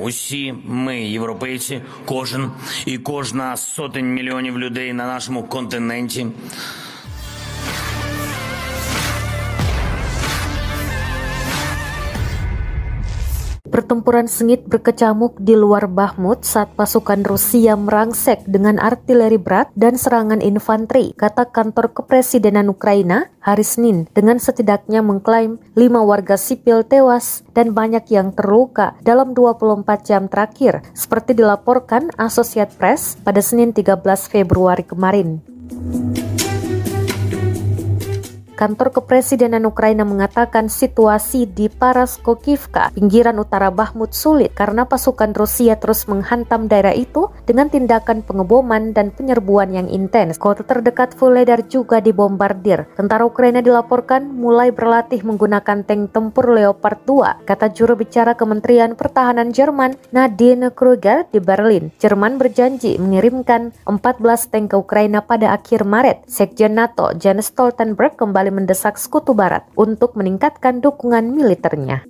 Усі ми, європейці, кожен і кожна з сотень мільйонів людей на нашому континенті. Pertempuran sengit berkecamuk di luar Bakhmut saat pasukan Rusia merangsek dengan artileri berat dan serangan infanteri, kata kantor kepresidenan Ukraina hari Senin, dengan setidaknya mengklaim 5 warga sipil tewas dan banyak yang terluka dalam 24 jam terakhir, seperti dilaporkan Associated Press pada Senin 13 Februari kemarin. Kantor Kepresidenan Ukraina mengatakan situasi di Paraskokivka, pinggiran utara Bakhmut sulit karena pasukan Rusia terus menghantam daerah itu dengan tindakan pengeboman dan penyerbuan yang intens. Kota terdekat Vuhledar juga dibombardir. Tentara Ukraina dilaporkan mulai berlatih menggunakan tank tempur Leopard 2, kata juru bicara Kementerian Pertahanan Jerman Nadine Krüger di Berlin. Jerman berjanji mengirimkan 14 tank ke Ukraina pada akhir Maret. Sekjen NATO Jens Stoltenberg kembali mendesak Sekutu Barat untuk meningkatkan dukungan militernya.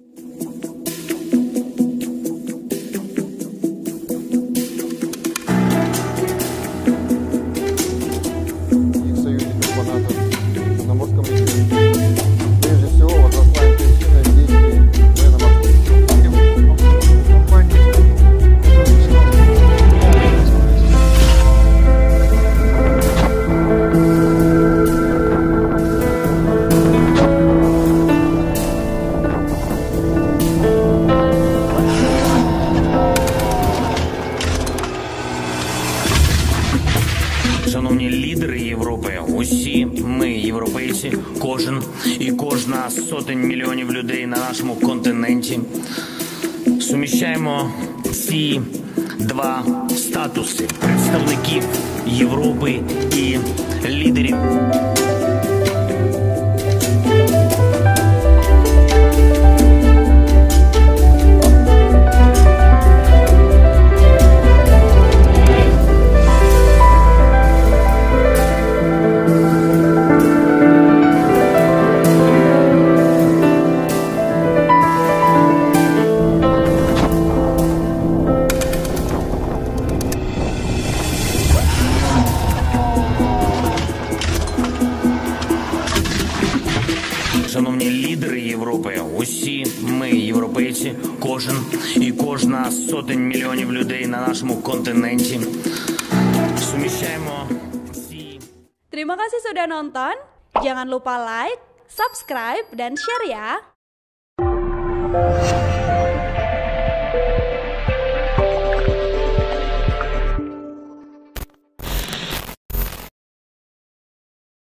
Шановні лідери Європи, усі ми, європейці, кожен і кожна з сотень мільйонів людей на нашому континенті, суміщаємо ці два статуси представників Європи і лідерів. Шановні лідери Європи, усі ми, європейці, кожен і кожна з сотень мільйонів людей на нашому континенті, суміщаємо ці... Terima kasih sudah nonton, jangan lupa like, subscribe, dan share ya!